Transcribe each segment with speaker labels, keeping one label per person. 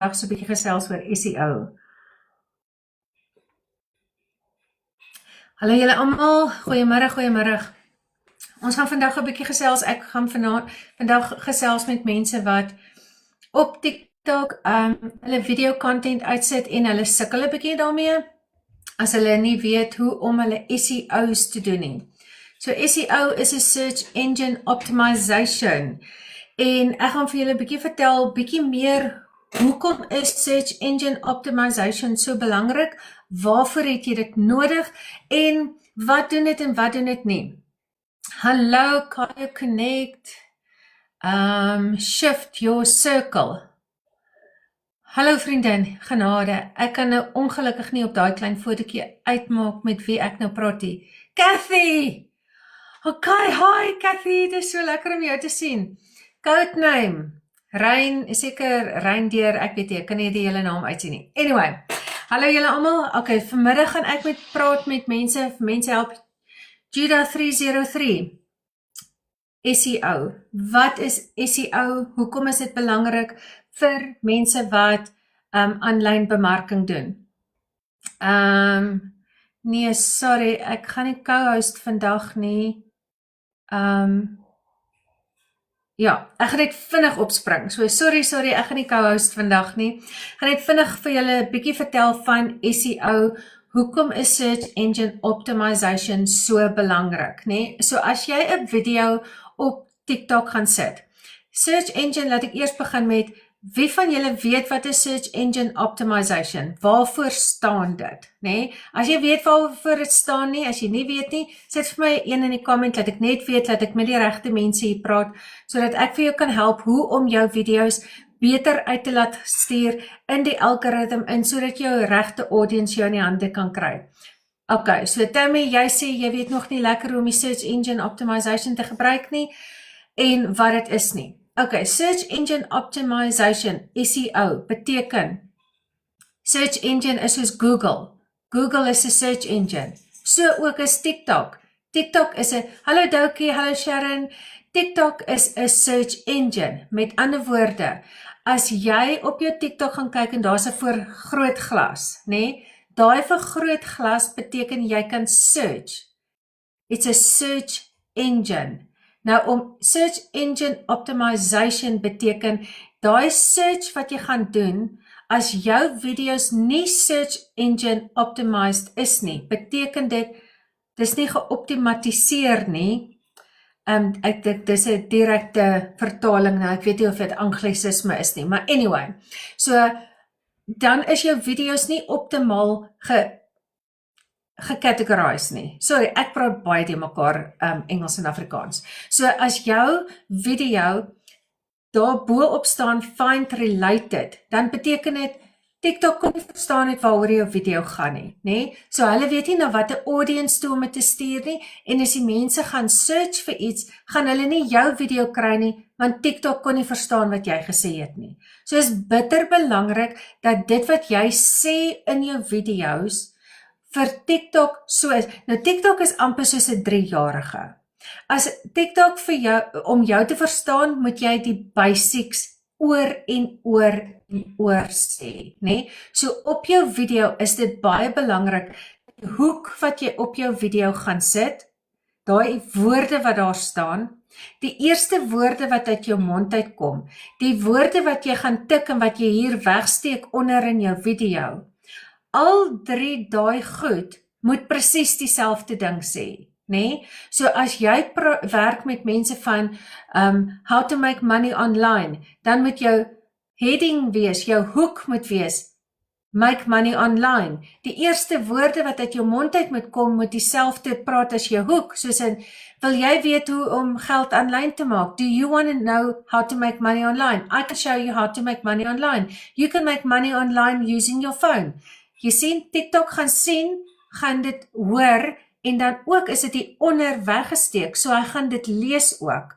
Speaker 1: vandag so 'n bietjie gesels oor SEO. Hallo julle almal, goeiemôre. Ons gaan vandag 'n bietjie gesels. Ek gaan vandag gesels met mense wat op TikTok hulle video content uitsit en hulle sukkel 'n bietjie daarmee as hulle nie weet hoe om hulle SEO's te doen nie. So SEO is 'n search engine optimization. En ek gaan vir julle 'n bietjie vertel bietjie meer hoekom is search engine optimization so belangrik? Waarvoor het jy dit nodig? En wat doen dit en wat doen dit nie? Hallo, Kaya Connect. Shift your circle. Hallo vriendin, genade. Ek kan nou ongelukkig nie op daai klein fotootjie uitmaak met wie ek nou praat nie. Kathy! Okay, hi Kathy, dit is so lekker om jou te sien. Codename. Rein, seker Reindeer, ek weet nie, ek kan nie die hele naam uitsien nie. Anyway, hallo julle almal. Okay, vanmiddag gaan ek praat met mense help. Judah 303. SEO. Wat is SEO? Hoekom is dit belangrik vir mense wat aanlyn bemarking doen? Nee, sorry, ek gaan nie co-host vandag nie. Ja, ek gaan net vinnig opspring. So sorry, ek gaan nie co-host vandag nie. Ek gaan net vinnig vir julle 'n bietjie vertel van SEO. Hoekom is search engine optimization so belangrik, né? So as jy 'n video op TikTok gaan sit. Search engine, laat ek eers begin met wie van julle weet wat is search engine optimization? Waarvoor staan dit, né? As jy weet waarvoor dit staan nie, as jy nie weet nie, sit vir my een in die comment, laat ek net weet, laat ek met die regte mense hier praat, sodat ek vir jou kan help hoe om jou video's beter uit te laat stuur in die algoritme in, sodat jou regte audience jou in die hande kan kry. Okay, so Tammy, jy sê jy weet nog nie lekker hoe om die search engine optimization te gebruik nie, en wat dit is nie. Okay, search engine optimization, SEO, beteken, search engine is soos Google. Google is 'n search engine. So ook is TikTok. TikTok is 'n, hallo Doukie, hallo Sharon, TikTok is 'n search engine. Met ander woorde, as jy op jou TikTok gaan kyk en daar's 'n vergrootglas, né? Daai vergrootglas beteken jy kan search. It's a search engine. Nou om search engine optimization beteken, daai search wat jy gaan doen, as jou video's nie search engine optimized is nie, beteken dit, dis nie geoptimatiseer nie. Ek dink dis 'n direkte vertaling nou, ek weet nie of dit anglisisme is nie, maar anyway, so dan is jou video's nie optimaal gecategorise nie. Sorry, ek praat baie te mekaar Engels en Afrikaans. So as jou video daar bo-op staan find related, dan beteken dit TikTok kon nie verstaan het waaroor jou video gaan nie, né? So hulle weet nie na watter audience toe om dit te stuur nie, en as die mense gaan search vir iets, gaan hulle nie jou video kry nie, want TikTok kon nie verstaan wat jy gesê het nie. So is bitter belangrik dat dit wat jy sê in jou video's vir TikTok so is. Nou TikTok is amper soos 'n 3-jarige. As TikTok vir jou, om jou te verstaan, moet jy die basics oor en oor sê, né? So op jou video is dit baie belangrik, die hoek wat jy op jou video gaan sit, daai woorde wat daar staan, die eerste woorde wat uit jou mond uitkom, die woorde wat jy gaan tik en wat jy hier wegsteek onder in jou video, al 3 daai goed moet presies dieselfde ding sê, né? So as jy werk met mense van how to make money online, dan moet jou heading wees, jou hoek moet wees, make money online. Die eerste woorde wat uit jou mond uit moet kom, moet dieselfde praat as jou hoek, soos in, wil jy weet hoe om geld aanlyn te maak? Do you want to know how to make money online? I can show you how to make money online. You can make money online using your phone. Jy sien, TikTok gaan sien, gaan dit hoor, en dan ook is dit hier onder weggesteek, so hy gaan dit lees ook.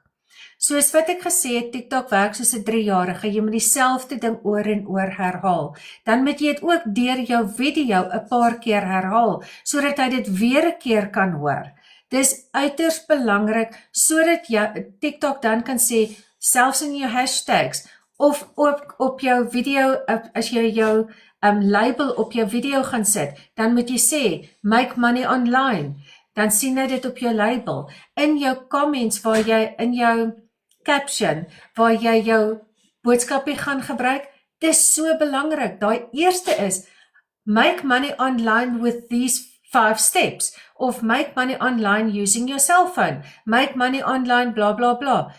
Speaker 1: Soos wat ek gesê het, TikTok werk soos 'n 3-jarige, jy moet dieselfde ding oor en oor herhaal. Dan moet jy dit ook deur jou video 'n paar keer herhaal, sodat hy dit weer 'n keer kan hoor. Dis uiters belangrik, sodat TikTok dan kan sê, selfs in jou hashtags, of op jou video, as jy jou label op jou video gaan sit, dan moet jy sê, make money online, dan sien hy dit op jou label. In jou comments, in jou caption, waar jy jou boodskapie gaan gebruik, dis so belangrik. Daai eerste is, make money online with these 5 steps, of make money online using your cell phone, make money online bla bla bla.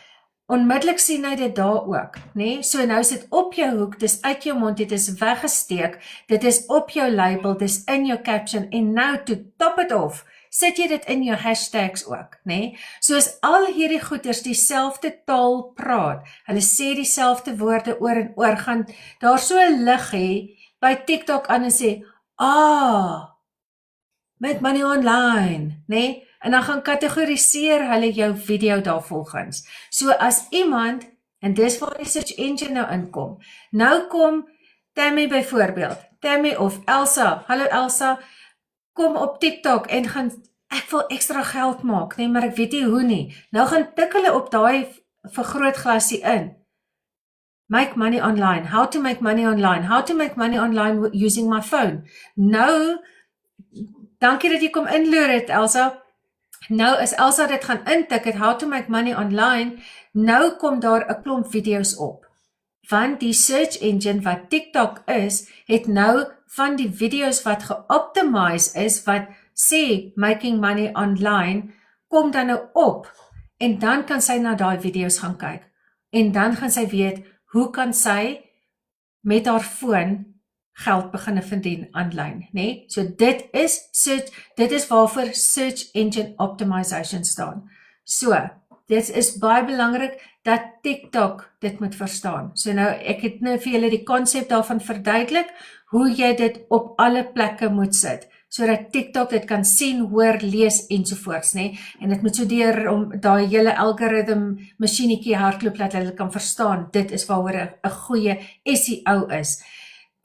Speaker 1: Onmiddellik sien hy dit daar ook, nee? So nou is dit op jou hoek, dis uit jou mond, dit is weggesteek, dit is op jou label, dis in jou caption, en nou to top it off, sit jy dit in jou hashtags ook, nee? Soos al hierdie goeders dieselfde taal praat, hulle sê dieselfde woorde oor en oor, gaan daar so 'n lig hê, by TikTok aan en sê, make money online, nee? En dan gaan kategoriseer hulle jou video daar volgens. So as iemand, en dis waar die search engine nou inkom, nou kom Tammy byvoorbeeld, Tammy of Elsa, hallo Elsa, kom op TikTok en gaan, ek wil ekstra geld maak, nee, maar ek weet nie hoe nie. Nou gaan tik hulle op daai vergrootglasie in. Make money online, how to make money online, how to make money online using my phone. Nou, dankie dat jy kom inloer het, Elsa. Nou as Elsa dit gaan intik het, how to make money online, nou kom daar 'n klomp video's op. Want die search engine wat TikTok is, het nou van die video's wat geoptimize is, wat sê making money online, kom dan nou op. En dan kan sy na daai video's gaan kyk. En dan gaan sy weet, hoe kan sy met haar foon geld beginne verdien aanlyn, nee? So dit is waarvoor search engine optimization staan. So, dit is baie belangrik dat TikTok dit moet verstaan. So nou, ek het nou vir julle die konsep daarvan verduidelik, hoe jy dit op alle plekke moet sit, sodat TikTok dit kan sien, hoor, lees ensovoorts, nee? En dit moet so deur om daai hele algoritme masjienetjie hardloop, dat hulle kan verstaan, dit is waaroor 'n goeie SEO is.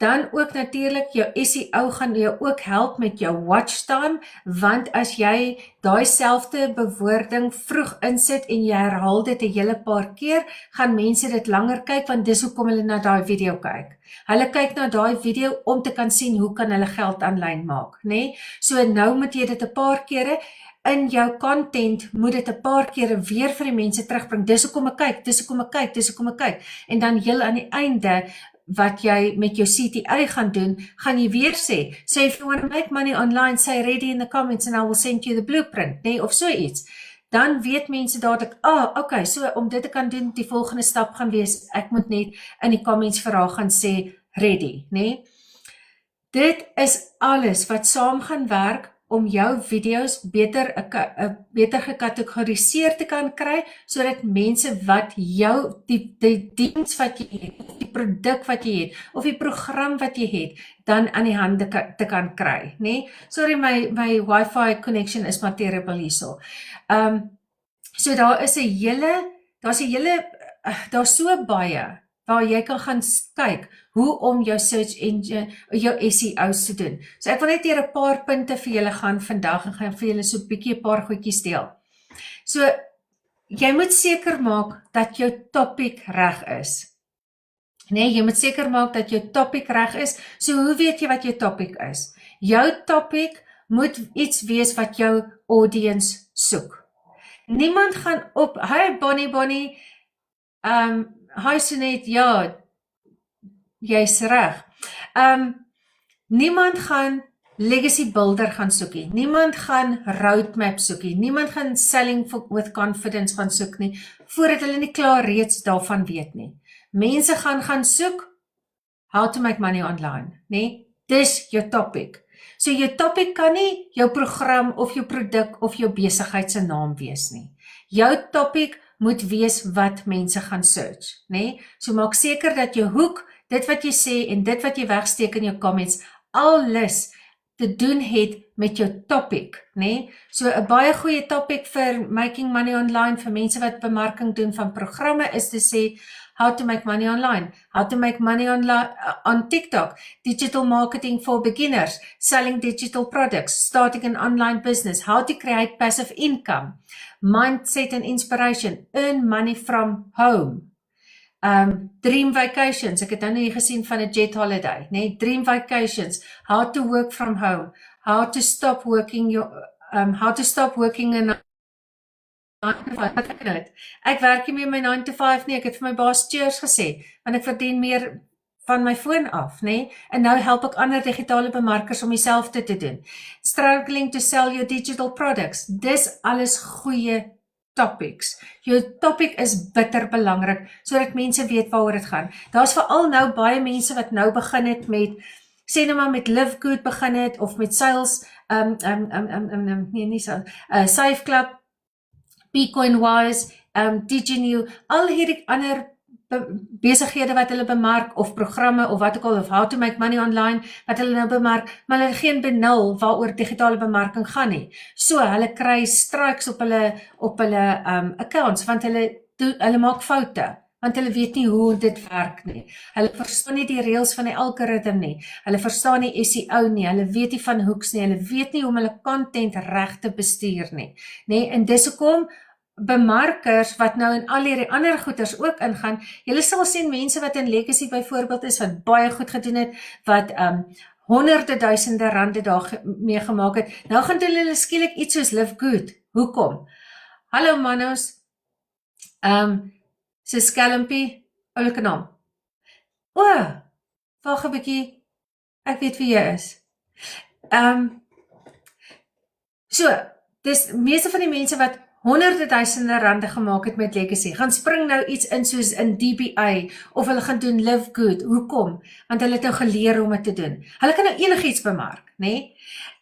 Speaker 1: Dan ook natuurlik, jou SEO gaan jou ook help met jou watch time, want as jy daai selfde bewoording vroeg insit en jy herhaal dit 'n hele paar keer, gaan mense dit langer kyk, want dis hoekom hulle na daai video kyk. Hulle kyk na daai video om te kan sien hoe kan hulle geld aanlyn maak, nee? So nou moet jy dit 'n paar kere in jou content, moet dit 'n paar kere weer vir die mense terugbring. Dis hoekom ek kyk, dis hoekom ek kyk, dis hoekom ek kyk. En dan heel aan die einde, wat jy met jou CTA gaan doen, gaan jy weer sê, so if you want to make money online, say ready in the comments and I will send you the blueprint, nee, of so iets. Dan weet mense dadelik, okay, so om dit te kan doen, die volgende stap gaan wees, ek moet net in die comments vir haar gaan sê, ready, nee. Dit is alles wat saam gaan werk om jou video's beter gekategoriseer te kan kry, sodat mense wat jou, die diens wat jy het, die produk wat jy het, of die program wat jy het, dan aan die hande te kan kry, nee? Sorry, my wifi connection is maar terrible hierso. So daar's so baie, waar jy kan gaan kyk, hoe om jou search engine, jou SEO's te doen. So ek wil net hier 'n paar punte vir julle gaan vandag, en gaan vir julle so 'n bietjie 'n paar goedjies deel. So, jy moet seker maak dat jou topic reg is. Nee, jy moet seker maak dat jou topic reg is. So hoe weet jy wat jou topic is? Jou topic moet iets wees wat jou audience soek. Niemand gaan op, hi Bonnie, hi Sonet, ja, jy's reg. Niemand gaan legacy builder gaan soekie, niemand gaan roadmap soekie, niemand gaan selling with confidence gaan soek nie, voordat hulle nie klaar reeds daarvan weet nie. Mense gaan soek, how to make money online, nee? Dis jou topic. So jou topic kan nie jou program of jou produk of jou besigheid se naam wees nie. Jou topic moet wees wat mense gaan search, nee? So maak seker dat jou hoek, dit wat jy sê en dit wat jy wegsteek in jou comments, alles te doen het met jou topic, nee? So 'n baie goeie topic vir making money online, vir mense wat bemarking doen van programme, is te sê, how to make money online, how to make money on TikTok, digital marketing for beginners, selling digital products, starting an online business, how to create passive income, mindset and inspiration, earn money from home, Dream Vacations, ek het nou nie gesien van 'n jet holiday, nee, Dream Vacations, how to work from home, how to stop working in 9 to 5, wat ek het. Ek werk nie meer my 9 to 5 nie, ek het vir my baas cheers gesê, want ek verdien meer van my foon af, nee? En nou help ek ander digitale bemarkers om dieselfde te doen. Struggling to sell your digital products, dis alles goeie topics. Jou topic is bitter belangrik, sodat mense weet waaroor dit gaan. Daar's veral nou baie mense wat nou begin het met, sê nou maar met Live Good begin het, of met sales, Save Club, Bitcoin-wise, DigiNew, al hierdie ander besighede wat hulle bemark, of programme, of wat ook al, of how to make money online, wat hulle nou bemark, maar hulle geen benul waaroor digitale bemarking gaan nie. So, hulle kry strikes op hulle accounts, want hulle maak foute, want hulle weet nie hoe dit werk nie. Hulle verstaan nie die reëls van die algoritme nie, hulle verstaan nie SEO nie, hulle weet nie van hooks nie, hulle weet nie hoe om hulle content reg te bestuur nie. En dis hoekom bemarkers wat nou in al hierdie ander goeders ook ingaan, julle sal sien mense wat in Legacy byvoorbeeld is, wat baie goed gedoen het, wat honderde duisende rande daar mee gemaak het, nou gaan hulle skielik iets soos Live Good. Hoekom? Hallo manos, sy Skelmpie, oulike naam. Wag 'n bietjie, ek weet wie jy is. So, dis meeste van die mense wat honderde duisende rande gemaak het met Legacy, gaan spring nou iets in soos in DBA, of hulle gaan doen Live Good. Hoekom? Want hulle het nou geleer om dit te doen. Hulle kan nou enigiets bemark, nee?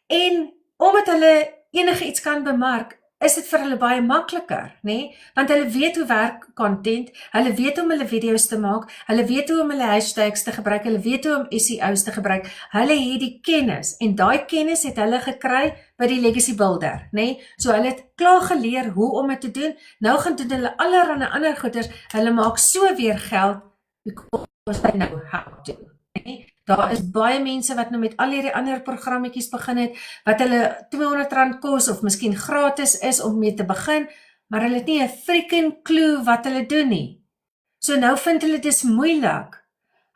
Speaker 1: En omdat hulle enigiets kan bemark, is dit vir hulle baie makliker, nee? Want hulle weet hoe werk content, hulle weet hoe om hulle video's te maak, hulle weet hoe om hulle hashtags te gebruik, hulle weet hoe om SEO's te gebruik, hulle het die kennis, en daai kennis het hulle gekry by die Legacy Builder, nee? So hulle het klaar geleer hoe om dit te doen, nou gaan doen hulle allerhande ander goeders, hulle maak so weer geld, because they know how to, nee? Daar is baie mense wat nou met al hierdie ander programmetjies begin het, wat hulle R200 kos, of miskien gratis is om mee te begin, maar hulle het nie 'n freaking clue wat hulle doen nie. So nou vind hulle dis moeilik.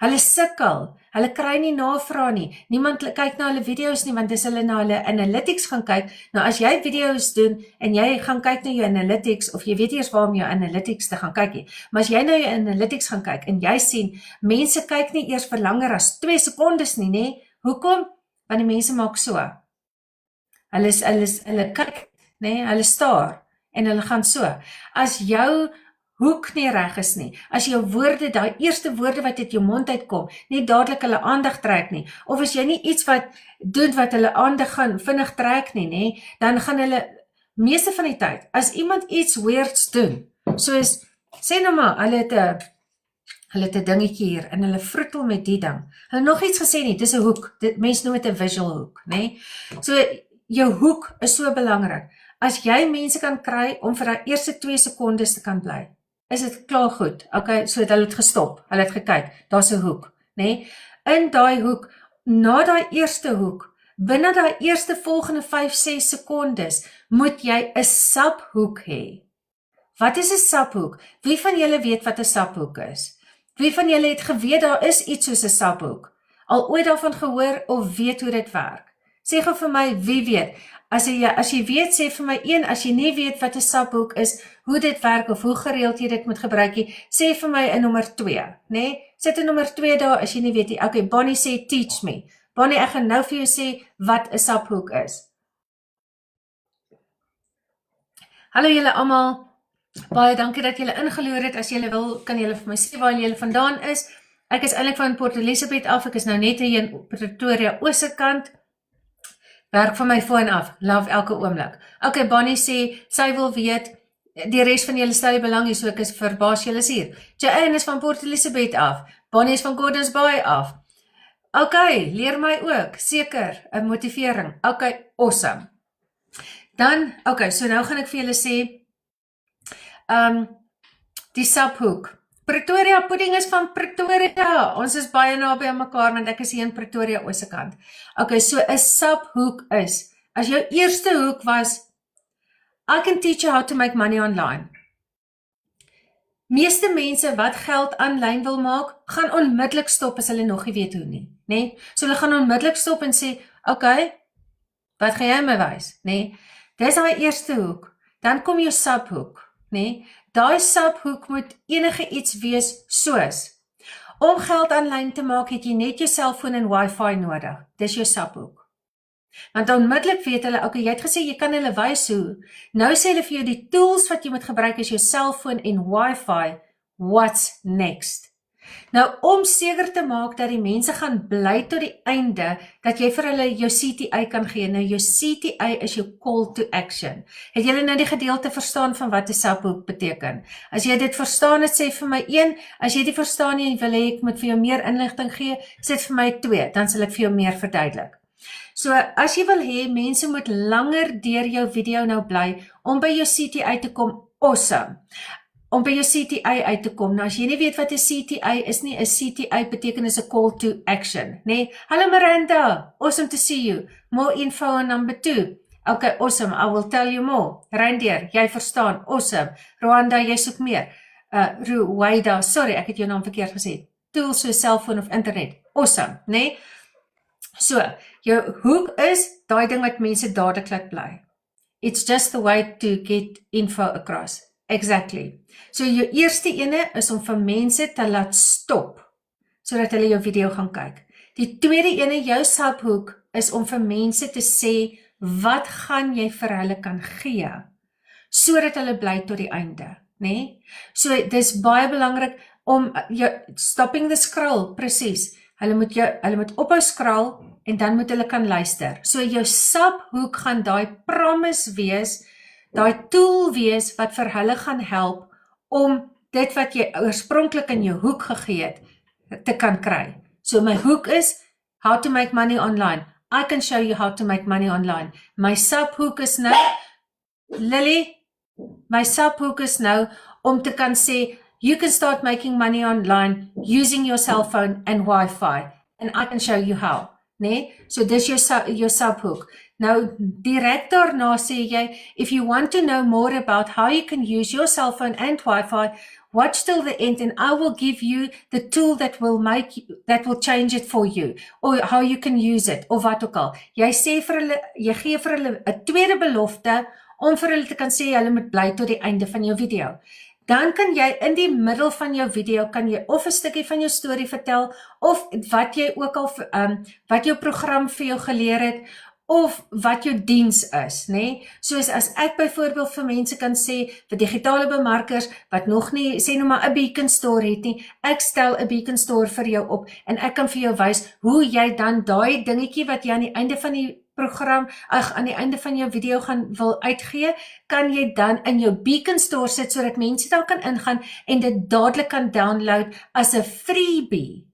Speaker 1: Hulle sukkel, hulle kry nie navraag nie. Niemand kyk na hulle video's nie, want as hulle na hulle analytics gaan kyk, nou as jy video's doen, en jy gaan kyk na jou analytics, of jy weet eers waarom jou analytics te gaan kyk nie, maar as jy na jou analytics gaan kyk, en jy sien, mense kyk nie eers vir langer as 2 sekondes nie, nee? Hoekom? Want die mense maak so. Hulle kyk, nee? Hulle staar, en hulle gaan so. As jou hoek nie reg is nie, as jou woorde, daai eerste woorde wat uit jou mond uitkom, nie dadelik hulle aandag trek nie, of as jy nie iets wat doen wat hulle aandag gaan vinnig trek nie, nee, dan gaan hulle, meeste van die tyd, as iemand iets weirds doen, soos, sê nou maar, hulle het 'n dingetjie hier, en hulle vroetel met die ding, hulle nog iets gesê nie, dis 'n hoek, mense noem dit 'n visual hoek, nee, so, jou hoek is so belangrik, as jy mense kan kry, om vir die eerste 2 sekondes te kan bly, is dit klaar goed, okay, so het hulle het gestop, hulle het gekyk, daar's 'n hoek, nee, in daai hoek, na daai eerste hoek, binne daai eerste volgende 5-6 sekondes, moet jy 'n subhoek hê. Wat is 'n subhoek? Wie van julle weet wat 'n subhoek is? Wie van julle het geweet daar is iets soos 'n subhoek? Al ooit daarvan gehoor of weet hoe dit werk? Sê gou vir my, wie weet? As jy weet, sê vir my een, as jy nie weet wat 'n subhoek is, hoe dit werk of hoe gereeld jy dit moet gebruik nie, sê vir my 'n nommer 2, nee? Sit 'n nommer 2 daar as jy nie weet nie. Okay, Bonnie sê teach me. Bonnie, ek gaan nou vir jou sê wat 'n subhoek is. Hallo julle almal. Baie dankie dat julle ingeloer het. As julle wil, kan julle vir my sê waar julle vandaan is. Ek is eintlik van Port Elizabeth af. Ek is nou net hier in Pretoria Ooste kant. Werk van my foon af, love elke oomblik. Okay, Bonnie sê, sy wil weet, die res van julle stel die belang hier, so ek is verbaas julle is hier. Joanne is van Port Elizabeth af, Bonnie is van Gordons Bay af. Okay, leer my ook, seker, 'n motivering. Okay, awesome. Dan, okay, so nou gaan ek vir julle sê, die subhoek. Pretoria pudding is van Pretoria. Ons is baie naby aan mekaar, want ek is hier in Pretoria Ooste kant. Okay, so 'n subhoek is, as jou eerste hoek was, I can teach you how to make money online. Meeste mense wat geld aanlyn wil maak, gaan onmiddellik stop as hulle nog nie weet hoe nie, né? So hulle gaan onmiddellik stop en sê, "Okay, wat gaan jy my wys?" né? Dis daai eerste hoek. Dan kom jou subhoek, né? Daai subhoek moet enige iets wees soos om geld aanlyn te maak, het jy net jou selfoon en wifi nodig. Dis jou subhoek. Want onmiddellik weet hulle, okay, jy het gesê jy kan hulle wys hoe. Nou sê hulle vir jou die tools wat jy moet gebruik is jou selfoon en wifi. What's next? Nou om seker te maak dat die mense gaan bly tot die einde, dat jy vir hulle jou CTI kan gee. Nou jou CTI is jou call to action. Het julle nou die gedeelte verstaan van wat 'n subhoek beteken? As jy dit verstaan het, sê vir my 1, as jy dit verstaan nie en wil hê ek moet vir jou meer inligting gee, sê vir my 2, dan sal ek vir jou meer verduidelik. So as jy wil hê mense moet langer deur jou video nou bly om by jou CTI te kom, awesome. Om by jou CTI uit te kom. Nou as jy nie weet wat 'n CTI is nie, 'n CTI beteken is 'n call to action, né? Hallo Miranda, awesome to see you. More info on number 2. Okay, awesome, I will tell you more. Reindeer, jy verstaan, awesome. Rwanda, jy soek meer. Ruwaida, sorry, ek het jou naam verkeerd gesê. Tools so cellphone of internet, awesome, né? So, jou hoek is daai ding wat mense dadelik laat bly. It's just the way to get info across. Exactly. So jou eerste ene is om vir mense te laat stop, sodat hulle jou video gaan kyk. Die tweede ene, jou subhoek, is om vir mense te sê, wat gaan jy vir hulle kan gee, sodat hulle bly tot die einde, né? So dis baie belangrik om stopping the scroll, presies. Hulle moet ophou scroll en dan moet hulle kan luister. So jou subhoek gaan daai promise wees, daai tool wees wat vir hulle gaan help om dit wat jy oorspronklik in jou hoek gegee het, te kan kry. So my hoek is how to make money online. I can show you how to make money online. My subhoek is nou, Lily, my subhoek is nou om te kan sê, you can start making money online using your cell phone and Wi-Fi. And I can show you how. Nee? So dis jou subhoek. Nou, direct daarna sê jy, if you want to know more about how you can use your cell phone and Wi-Fi, watch till the end and I will give you the tool that will change it for you, or how you can use it, of wat ook al. Jy gee vir hulle 'n tweede belofte, om vir hulle te kan sê, hulle moet bly tot die einde van jou video. Dan kan jy in die middel van jou video, kan jy of 'n stukkie van jou storie vertel, of wat jy ook al, wat jou program vir jou geleer het, of wat jou diens is, né? Soos as ek byvoorbeeld vir mense kan sê, vir digitale bemarkers, wat nog nie, sê nou maar 'n beacon store het nie, ek stel 'n beacon store vir jou op, en ek kan vir jou wys, hoe jy dan daai dingetjie wat jy aan die einde van die program, aan die einde van jou video wil uitgee, kan jy dan in jou beacon store sit, sodat mense dan kan ingaan, en dit dadelik kan download as 'n freebie.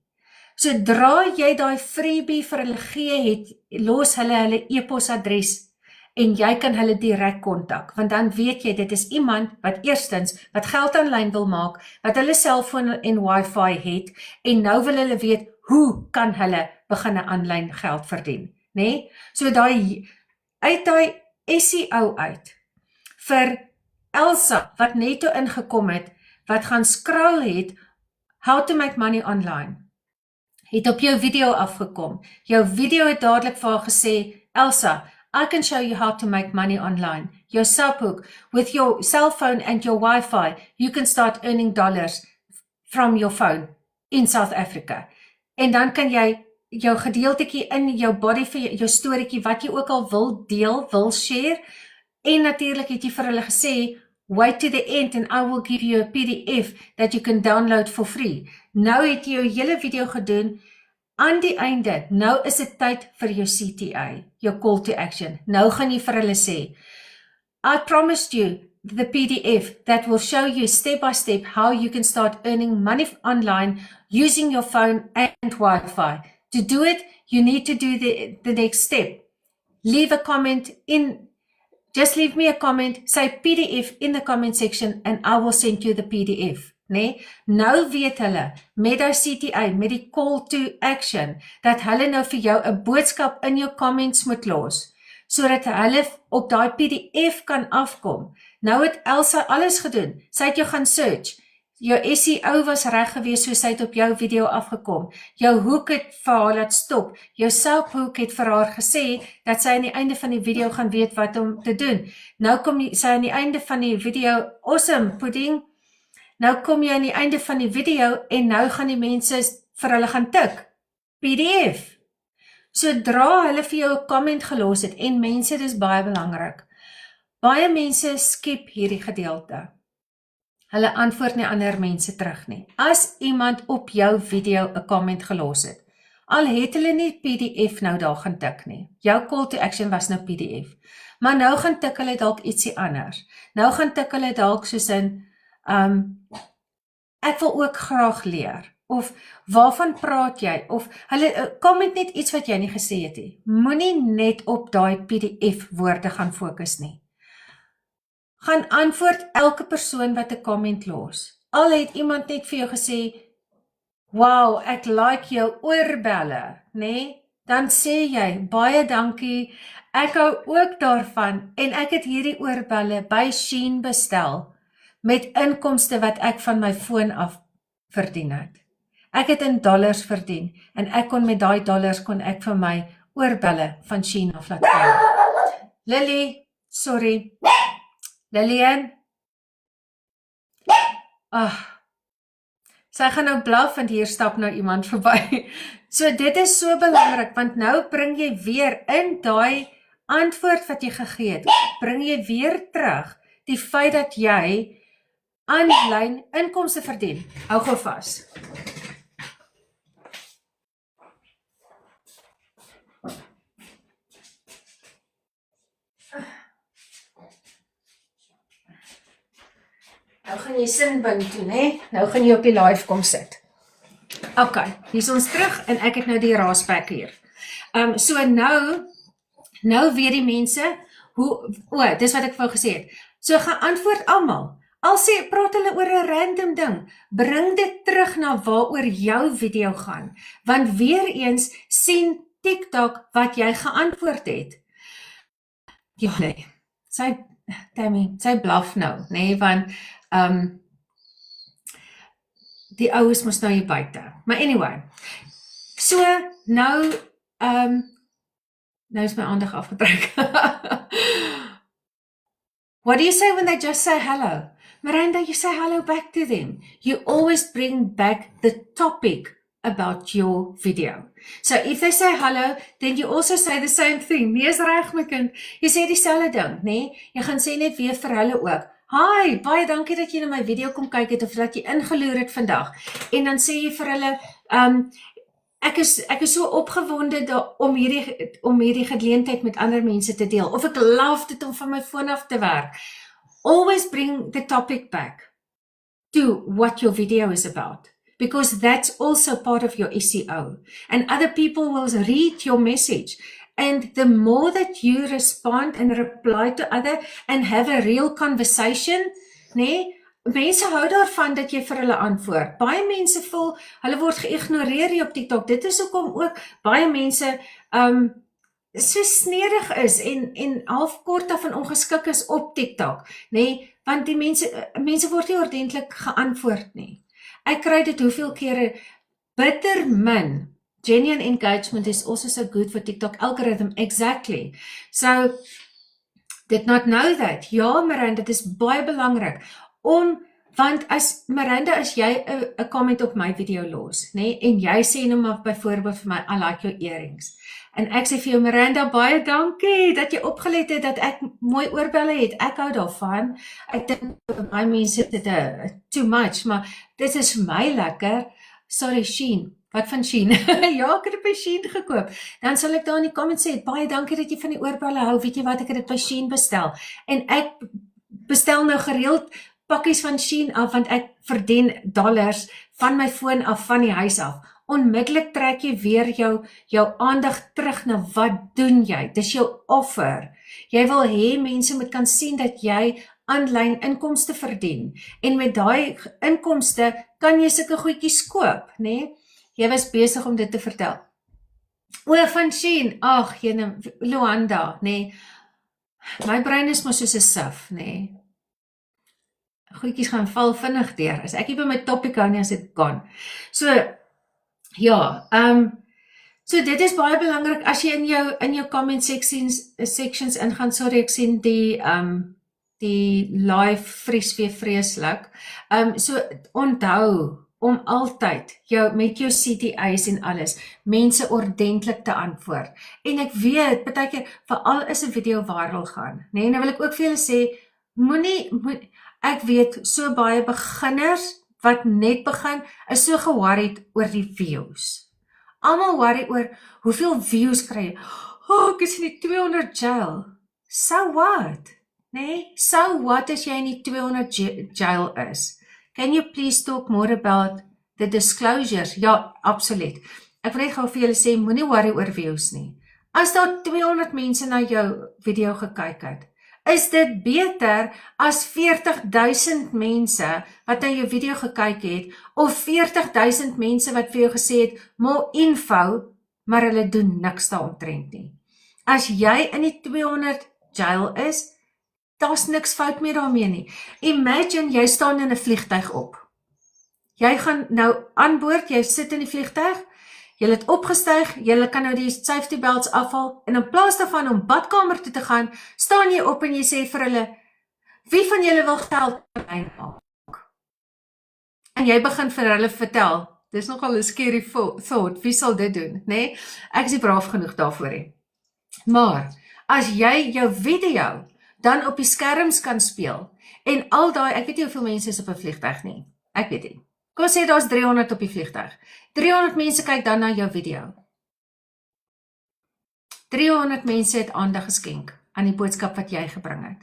Speaker 1: Sodra jy daai freebie vir hulle gee het, los hulle e-posadres en jy kan hulle direk kontak, want dan weet jy, dit is iemand wat eerstens, wat geld aanlyn wil maak, wat hulle selfoon en wifi het, en nou wil hulle weet, hoe kan hulle begin aanlyn geld verdien, né? So uit daai SEO uit, vir Elsa, wat net toe ingekom het, wat gaan scroll het, how to make money online, het op jou video afgekom. Jou video het dadelik vir haar gesê, Elsa, I can show you how to make money online. Your subhook, with your cell phone and your Wi-Fi, you can start earning dollars from your phone in South Africa. En dan kan jy jou gedeeltetjie in jou body vir jou storieetjie, wat jy ook al wil deel, wil share, en natuurlik het jy vir hulle gesê, wait to the end and I will give you a PDF that you can download for free. Nou het jy jou hele video gedoen, aan die einde, nou is dit tyd vir jou CTI, jou call to action. Nou gaan jy vir hulle sê, I promised you the PDF that will show you step by step how you can start earning money online using your phone and Wi-Fi. To do it, you need to do the next step. Leave a comment just leave me a comment, say PDF in the comment section and I will send you the PDF. Nee? Nou weet hulle, met die CTI, met die call to action, dat hulle nou vir jou 'n boodskap in jou comments moet los, sodat hulle op daai PDF kan afkom. Nou het Elsa alles gedoen, sy het jou gaan search, jou SEO was reg gewees soos hy het op jou video afgekom. Jou hoek het vir haar laat stop. Jou subhoek het vir haar gesê dat sy aan die einde van die video gaan weet wat om te doen. Nou kom sy aan die einde van die video, awesome pudding. Nou kom jy aan die einde van die video en nou gaan die mense vir hulle gaan tik. PDF. Sodra hulle vir jou 'n comment gelos het en mense, dis baie belangrik. Baie mense skep hierdie gedeelte. Hulle antwoord nie ander mense terug nie. As iemand op jou video 'n comment gelos het, al het hulle nie PDF nou daar gaan tik nie. Jou call to action was nou PDF. Maar nou gaan tik hulle dalk ietsie anders. Nou gaan tik hulle dalk soos in, ek wil ook graag leer. Of waarvan praat jy? Of hulle comment net iets wat jy nie gesê het nie. Moenie net op daai PDF woorde gaan fokus nie. Gaan antwoord elke persoon wat 'n comment los. Al het iemand net vir jou gesê, wow, ek like jou oorbelle, nê? Dan sê jy, baie dankie, ek hou ook daarvan en ek het hierdie oorbelle by Shein bestel met inkomste wat ek van my foon af verdien het. Ek het in dollars verdien en ek kon met daai dollars kon ek vir my oorbelle van Shein af laat gaan. Lily, sorry. Lillian? Sy gaan nou blaf want hier stap nou iemand verby. So dit is so belangrik want nou bring jy weer in daai antwoord wat jy gegee het, bring jy weer terug die feit dat jy aanlyn inkomste verdien. Hou gou vas. Nou gaan jy sinbind doen, hè? Nou gaan jy op die live kom sit. Ok, hier is ons terug en ek het nou die raaspak hier. So nou weet die mense, dis wat ek wou gesê het. So gaan antwoord almal. Al sê, praat hulle oor 'n random ding, bring dit terug na waaroor jou video gaan. Want weer eens sien TikTok wat jy geantwoord het. Ja, nee, sy blaf nou, nee, want die oues moes nou hier buite. Maar anyway, so nou is my aandag afgetrek. What do you say when they just say hello? Miranda, you say hello back to them. You always bring back the topic about your video. So if they say hello, then you also say the same thing. Nee, is reg my kind. Jy sê dieselfde ding, nee? Jy gaan sê net weer vir hulle ook. Hi, baie dankie dat jy na my video kom kyk het of dat jy ingeloer het vandag. En dan sê jy vir hulle, ek is so opgewonde om hierdie geleentheid met ander mense te deel. Of ek love dit om van my foon af te werk. Always bring the topic back to what your video is about. Because that's also part of your SEO. And other people will read your message. And the more that you respond and reply to other and have a real conversation, nee, mense hou daarvan dat jy vir hulle antwoord. Baie mense voel, hulle word geïgnoreer hier op TikTok. Dit is hoekom ook baie mense so snedig is en half kort af en ongeskik is op TikTok, nee, want die mense word nie ordentlik geantwoord nie. Ek kry dit hoeveel kere, bitter min. Genuine engagement is also so good for TikTok algorithm, exactly. So, did not know that. Ja, Miranda, dit is baie belangrik, want as jy 'n comment op my video los, nee, en jy sê nou maar byvoorbeeld vir my, I like your earrings, en ek sê vir jou, Miranda, baie dankie, dat jy opgelet het, dat ek mooi oorbelle het, ek hou daarvan, ek dink, my mense dit too much, maar dit is vir my lekker, sorry, Shein, wat van Shein? Ja, ek het dit by Shein gekoop. Dan sal ek daar in die comment sê, baie dankie dat jy van die oorbelle hou, weet jy wat, ek het dit by Shein bestel. En ek bestel nou gereeld pakkies van Shein af, want ek verdien dollars van my foon af, van die huis af. Onmiddellik trek jy weer jou aandag terug na wat doen jy? Dis jou offer. Jy wil hê mense moet kan sien dat jy aanlyn inkomste verdien. En met daai inkomste kan jy sulke goedjies koop, né? Jy was besig om dit te vertel. Van Shein, ag, Luanda, né? My brein is mos soos 'n sif, né? goedjies gaan val vinnig deur. As ek nie by my topic hou nie, as dit kan. So, ja, so dit is baie belangrik, as jy in jou comment sections ingaan, sorry, ek sien die live vries weer vreeslik. So onthou om altyd met jou CTA's en alles, mense ordentlik te antwoord. En ek weet, partykeer, veral is 'n video viral gaan, nee, nou wil ek ook vir julle sê, ek weet, so baie beginners wat net begin, is so ge-worried oor die views. Almal worry oor hoeveel views kry jy. Ek is in die 200 jail. So what? Nee, so what as jy in die 200 jail is? Can you please talk more about the disclosures? Ja, absoluut. Ek wil net gou vir julle sê, moenie worry oor views nie. As daar 200 mense na jou video gekyk het, is dit beter as 40,000 mense wat na jou video gekyk het, of 40,000 mense wat vir jou gesê het, more info, maar hulle doen niks daaromtrent nie. As jy in die 200 jail is, daar's niks fout meer daarmee nie. Imagine, jy staan in 'n vliegtuig op. Jy gaan nou aan boord, jy sit in die vliegtuig, jy het opgestyg, jy kan nou die safety belts afhaal, en in plaas daarvan om badkamer toe te gaan, staan jy op en jy sê vir hulle, wie van julle wil geld maak? En jy begin vir hulle vertel, dis nogal 'n scary thought, wie sal dit doen, nee? Ek is nie braaf genoeg daarvoor nie. Maar, as jy jou video dan op die skerms kan speel, en al daai, ek weet nie hoeveel mense is op 'n vliegtuig nie, ek weet nie. Kom ons sê daar's 300 op die vliegtuig. 300 mense kyk dan na jou video. 300 mense het aandag geskenk aan die boodskap wat jy gebring het.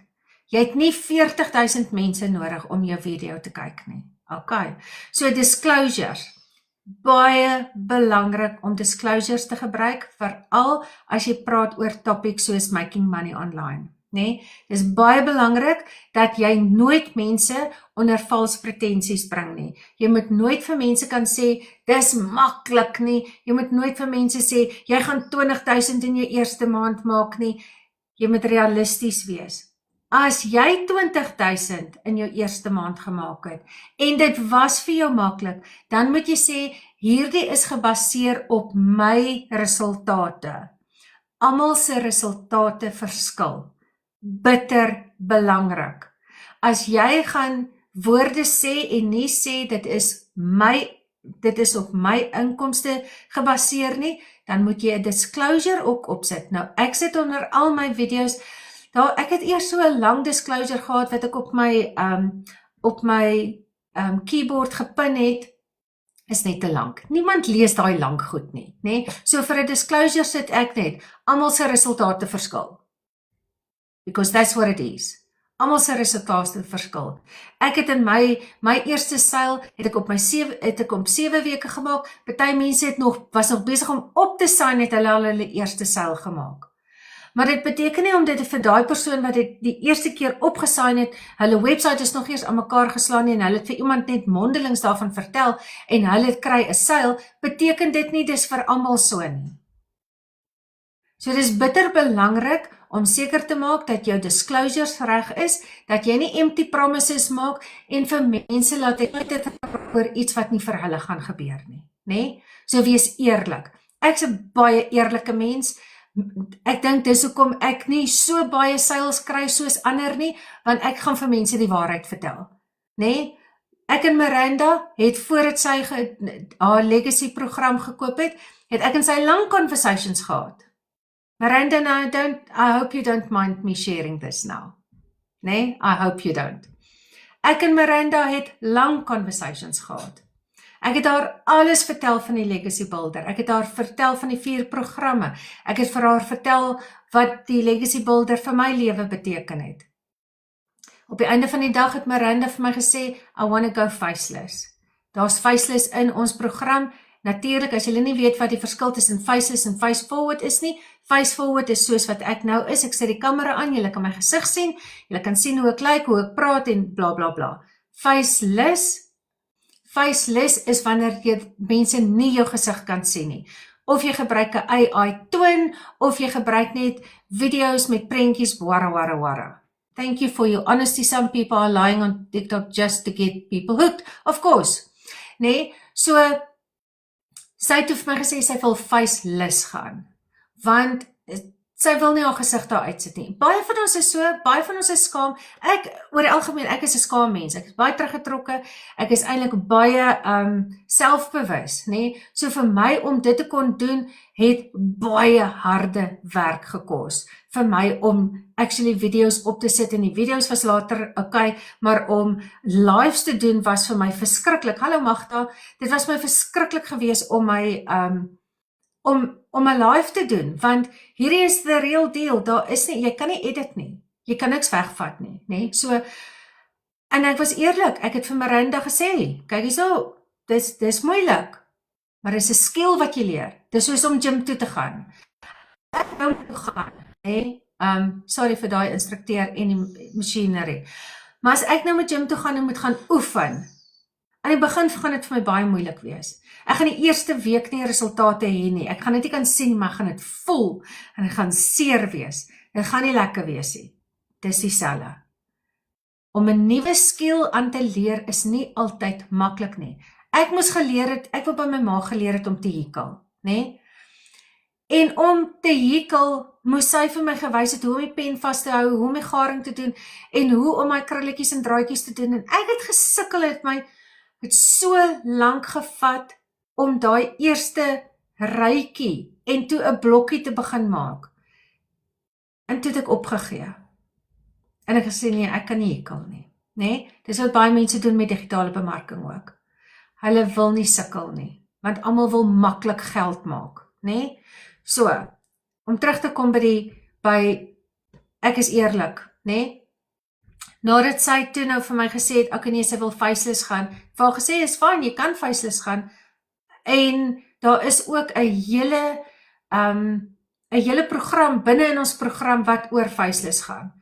Speaker 1: Jy het nie 40,000 mense nodig om jou video te kyk nie. Okay, so disclosures. Baie belangrik om disclosures te gebruik, veral as jy praat oor topics soos making money online. Nee, dis baie belangrik dat jy nooit mense onder vals pretensies bring nie. Jy moet nooit vir mense kan sê, dis maklik nie. Jy moet nooit vir mense sê, jy gaan 20,000 in jou eerste maand maak nie. Jy moet realisties wees. As jy 20,000 in jou eerste maand gemaak het, en dit was vir jou maklik, dan moet jy sê, hierdie is gebaseer op my resultate. Almal se resultate verskil. Bitter belangrik. As jy gaan woorde sê en nie sê dit is op my inkomste gebaseer nie, dan moet jy 'n disclosure ook opsit. Nou, ek sit onder al my video's, ek het eers so 'n lang disclosure gehad wat ek op my keyboard gepin het, is net te lank. Niemand lees daai lank goed nie, né? So vir 'n disclosure sit ek net, almal se resultate verskil. Because that's what it is. Almal se resultate verskil. Ek het in my eerste seil, het ek op 7 weke gemaak, party mense was nog besig om op te sign, het hulle al hulle eerste seil gemaak. Maar dit beteken nie om dit vir daai persoon wat dit die eerste keer opgesign het, hulle website is nog eers aan mekaar geslaan nie, en hulle het vir iemand net mondelings daarvan vertel, en hulle kry 'n seil, beteken dit nie dis vir almal so nie. So dit is bitter belangrik om seker te maak dat jou disclosures reg is, dat jy nie empty promises maak, en vir mense laat ek dit oor iets wat nie vir hulle gaan gebeur nie, né? So wees eerlik. Ek's 'n baie eerlike mens. Ek dink dis hoekom ek nie so baie sales kry soos ander nie, want ek gaan vir mense die waarheid vertel, né? Ek en Miranda het voordat sy haar legacy program gekoop het ek en sy lang conversations gehad. Miranda, now I hope you don't mind me sharing this now. Nee, I hope you don't. Ek en Miranda het lang conversations gehad. Ek het haar alles vertel van die Legacy Builder. Ek het haar vertel van die 4 programme. Ek het vir haar vertel wat die Legacy Builder vir my lewe beteken het. Op die einde van die dag het Miranda vir my gesê, I want to go faceless. Daar's faceless in ons program. Natuurlik, as julle nie weet wat die verskil tussen faceless en face forward is nie, face forward is soos wat ek nou is, ek sit die kamera aan, julle kan my gesig sien, julle kan sien hoe ek lyk, hoe ek praat en bla bla bla. Faceless is wanneer jy mense nie jou gesig kan sien nie. Of jy gebruik 'n AI toon, of jy gebruik net video's met prentjies, warra. Thank you for your honesty. Some people are lying on TikTok just to get people hooked. Of course. Nee, so sy het vir my gesê sy wil faceless gaan. Want sy wil nie haar gesig daar uitsit nie. Baie van ons is so, baie van ons is skaam. Oor die algemeen, ek is 'n skaam mens. Ek is baie teruggetrokke. Ek is eintlik baie selfbewus, nê? So vir my om dit te kon doen, het baie harde werk gekos. Vir my om actually video's op te sit en die video's was later okay, maar om lives te doen was vir my verskriklik. Hallo Magda, dit was my verskriklik gewees om my om 'n live te doen, want hierdie is the real deal. Daar is nie, jy kan nie edit nie. Jy kan niks wegvat nie, nê? So en ek was eerlik, ek het vir Miranda gesê, kyk hierso, dis moeilik, maar dis 'n skill wat jy leer. Dis soos om gym toe te gaan. Ek wou toe gaan, nê? Sorry vir daai instrukteur en die machinery. Maar as ek nou met gym toe gaan en moet gaan oefen, aan die begin gaan dit vir my baie moeilik wees. Ek gaan die eerste week nie resultate hê nie. Ek gaan dit nie kan sien, maar ek gaan dit voel en ek gaan seer wees. Dit gaan nie lekker wees nie. Dis dieselfde. Om 'n nuwe skill aan te leer is nie altyd maklik nie. Ek moes geleer het, ek wou by my ma geleer het om te hekel, nê? En om te hekel, moes sy vir my gewys het hoe om die pen vas te hou, hoe om die garing te doen en hoe om my krulletjies en draadjies te doen. En ek het gesukkel, het so lank gevat om daai eerste rytjie en toe 'n blokkie te begin maak. En toe het ek opgegee. En ek gesê nee, ek kan nie hekel nie, nê? Dis wat baie mense doen met digitale bemarking ook. Hulle wil nie sukkel nie, want almal wil maklik geld maak, nê? So, om terug te kom by ek is eerlik, nê? Nadat sy toe nou vir my gesê het, okay nee, sy wil faceless gaan, vir haar gesê, is fyn, jy kan faceless gaan, en daar is ook 'n hele program binne in ons program wat oor faceless gaan.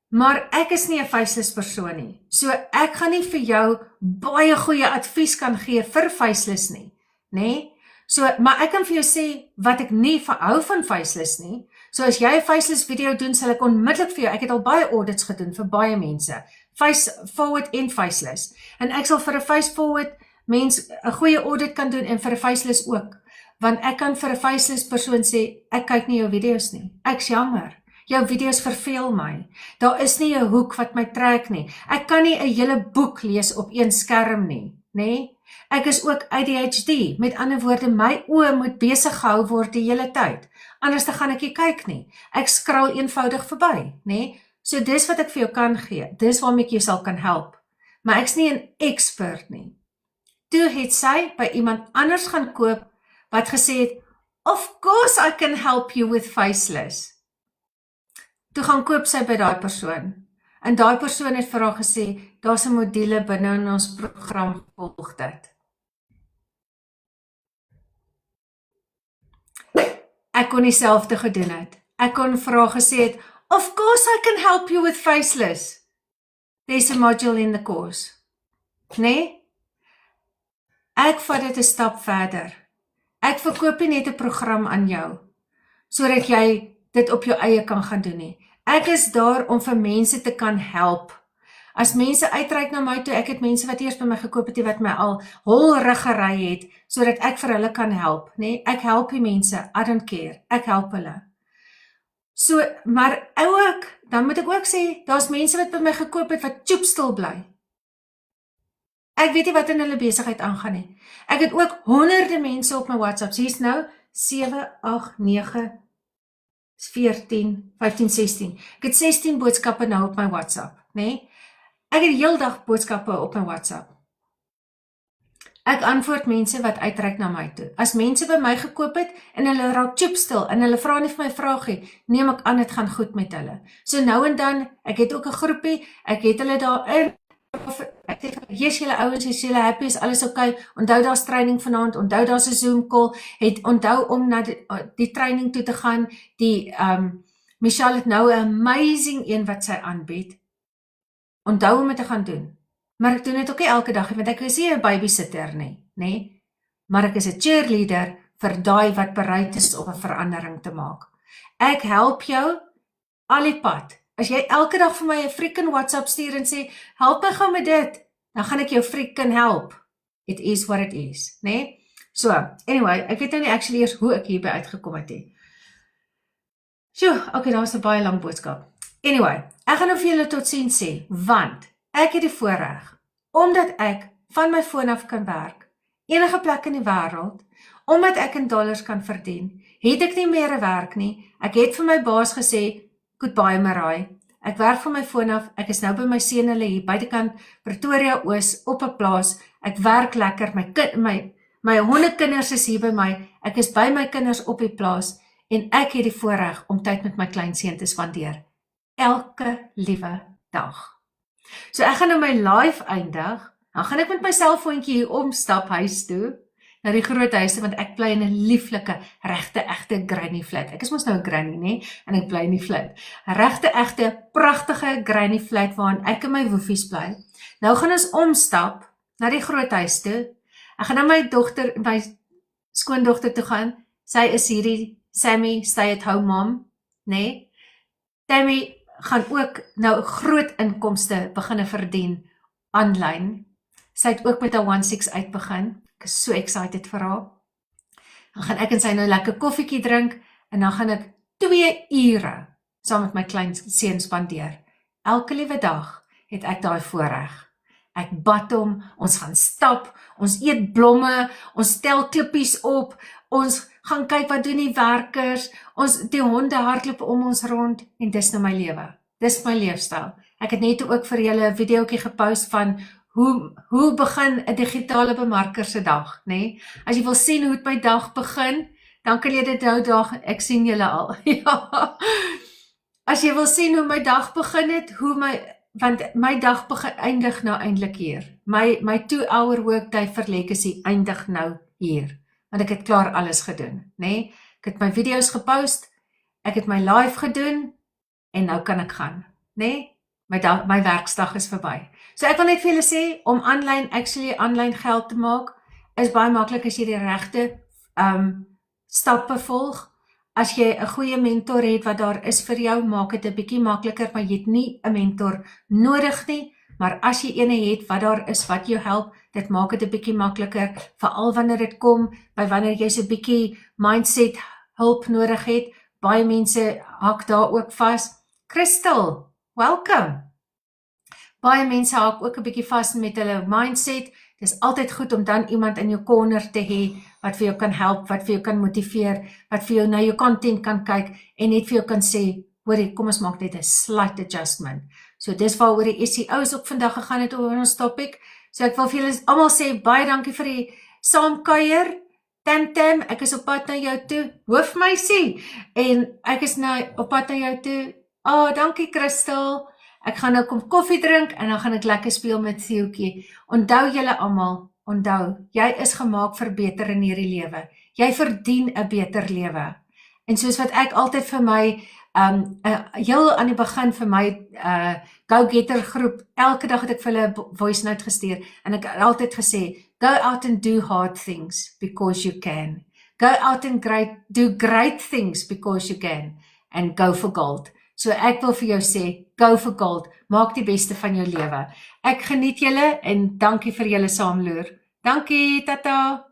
Speaker 1: Maar ek is nie 'n faceless persoon nie. So ek gaan nie vir jou baie goeie advies kan gee vir faceless nie, nê? So, maar ek kan vir jou sê wat ek nie hou van faceless nie. So as jy 'n faceless video doen, sal ek onmiddellik vir jou, ek het al baie audits gedoen vir baie mense, face forward en faceless. En ek sal vir 'n face forward mens 'n goeie audit kan doen en vir 'n faceless ook. Want ek kan vir 'n faceless persoon sê, ek kyk nie jou video's nie. Ek's jammer. Jou video's verveel my. Daar is nie 'n hoek wat my trek nie. Ek kan nie 'n hele boek lees op een skerm nie, nê? Ek is ook ADHD. Met ander woorde, my oë moet besig gehou word die hele tyd. Anders dan gaan ek nie kyk nie. Ek scroll eenvoudig verby, nê? So dis wat ek vir jou kan gee. Dis waarmee ek jou sal kan help. Maar ek's nie 'n expert nie. Toe het sy by iemand anders gaan koop wat gesê het, of course I can help you with faceless. Toe gaan koop sy by daai persoon. En daai persoon het vir haar gesê, daar's 'n module binne in ons program, volg dit. Ek kon dieselfde gedoen het. Ek kon vir haar gesê het, of course I can help you with faceless. There's a module in the course. Nee? Ek vat dit 'n stap verder. Ek verkoop nie net 'n program aan jou, sodat jy dit op jou eie kan gaan doen nie. Ek is daar om vir mense te kan help. As mense uitreik na my toe, ek het mense wat eers by my gekoop het, wat my al holrig gery het, sodat ek vir hulle kan help, nê? Ek help die mense, I don't care, ek help hulle. So, maar ook, dan moet ek ook sê, daar's mense wat by my gekoop het, wat choepstil bly. Ek weet nie wat in hulle besigheid aangaan nie. Ek het ook honderde mense op my WhatsApp, hier's nou 7, 8, 9, 14, 15, 16. Ek het 16 boodskappe nou op my WhatsApp, nê? Ek het heel dag boodskappe op my WhatsApp. Ek antwoord mense wat uitreik na my toe. As mense by my gekoop het en hulle raak choepstil en hulle vra nie vir my vragie, neem ek aan dit gaan goed met hulle. So nou en dan, ek het ook 'n groepie, ek het hulle daarin. Ek sê, yes julle ouens, is julle happy, is alles okay, onthou daar's training vanaand, onthou daar's 'n Zoom call, onthou om na die training toe te gaan, Michelle het nou 'n amazing een wat sy aanbied, onthou om dit te gaan doen, maar ek doen dit ook nie elke dag, want ek is nie 'n babysitter nie, nê? Maar ek is 'n cheerleader vir daai wat bereid is om 'n verandering te maak. Ek help jou al die pad, As jy elke dag vir my 'n freaking WhatsApp stuur en sê, help my gou met dit, dan gaan ek jou freaking help. It is what it is, né? Nee? So, anyway, ek weet nou nie actually eers hoe ek hierby uitgekom het nie. Sjoe, okay, daar was 'n baie lang boodskap. Anyway, ek gaan nou vir julle totsiens sê, want ek het die voorreg, omdat ek van my foon af kan werk, enige plek in die wêreld, omdat ek in dollars kan verdien, het ek nie meer 'n werk nie. Ek het vir my baas gesê, goodbye Marai, ek werk van my foon af, ek is nou by my seun hulle hier buitekant Pretoria Oos op 'n plaas, ek werk lekker, my hondekinders is hier by my, ek is by my kinders op die plaas, en ek het die voorreg om tyd met my kleinseun te spandeer, elke liewe dag. So ek gaan nou my live eindig, dan gaan ek met my selfoontjie hier omstap huis toe, na die groot huis toe, want ek bly in 'n lieflike, regte, egte granny flat. Ek is mos nou 'n granny, né? En ek bly in die flat. 'n Regte, egte, pragtige granny flat waarin ek en my woefies bly. Nou gaan ons omstap na die groot huis toe. Ek gaan na my skoondogter toe gaan. Sy is hierdie Sammy stay-at-home mom, né? Tammy gaan ook nou groot inkomste begine verdien aanlyn. Sy het ook met 'n 16 uitbegin. Ek is so excited vir haar. Dan gaan ek en sy nou lekker koffietjie drink en dan gaan ek 2 ure saam met my kleinseun spandeer. Elke liewe dag het ek daai voorreg. Ek bad hom, ons gaan stap, ons eet blomme, ons tel klippies op, ons gaan kyk wat doen die werkers, die honde hardloop om ons rond en dis nou my lewe. Dis my leefstyl. Ek het net ook vir julle 'n videoetjie gepost van hoe begin 'n digitale bemarker se dag, né? As jy wil sien hoe my dag begin, dan kan jy dit nou dag, ek sien julle al. Ja. As jy wil sien hoe my dag begin het, want my dag eindig nou eintlik hier. My 2-hour workday vir Legacy eindig nou hier, want ek het klaar alles gedoen, né? Ek het my video's gepost, ek het my live gedoen, en nou kan ek gaan, né? My werksdag is verby. So ek wil net vir julle sê, om aanlyn geld te maak, is baie maklik as jy die regte stappe volg. As jy 'n goeie mentor het wat daar is vir jou, maak dit 'n bietjie makliker, maar jy het nie 'n mentor nodig nie, maar as jy ene het wat daar is wat jou help, dit maak dit 'n bietjie makliker, veral wanneer dit kom by wanneer jy so 'n bietjie mindset hulp nodig het. Baie mense hak daar ook vas. Crystal, welcome. Baie mense hak ook 'n bietjie vas met hulle mindset. Dis altyd goed om dan iemand in jou corner te hê wat vir jou kan help, wat vir jou kan motiveer, wat vir jou na jou content kan kyk en net vir jou kan sê, hoorie, kom ons maak net 'n slight adjustment. So dis waaroor die SEO's ook vandag gegaan het oor ons topic. So ek wil vir julle almal sê, baie dankie vir die saamkuier. Tam, ek is op pad na jou toe, hoofmeisie, en ek is nou op pad na jou toe. Dankie Crystal. Ek gaan nou kom koffie drink en dan gaan ek lekker speel met Theoetjie. Onthou julle almal, jy is gemaak vir beter in hierdie lewe. Jy verdien 'n beter lewe. En soos wat ek altyd vir my, heel aan die begin vir my go-getter groep, elke dag het ek vir hulle 'n voice note gestuur en ek het altyd gesê, go out and do hard things because you can. Go out and do great things because you can. And go for gold. So ek wil vir jou sê, go for gold, maak die beste van jou lewe. Ek geniet julle en dankie vir julle saamloer. Dankie, tata!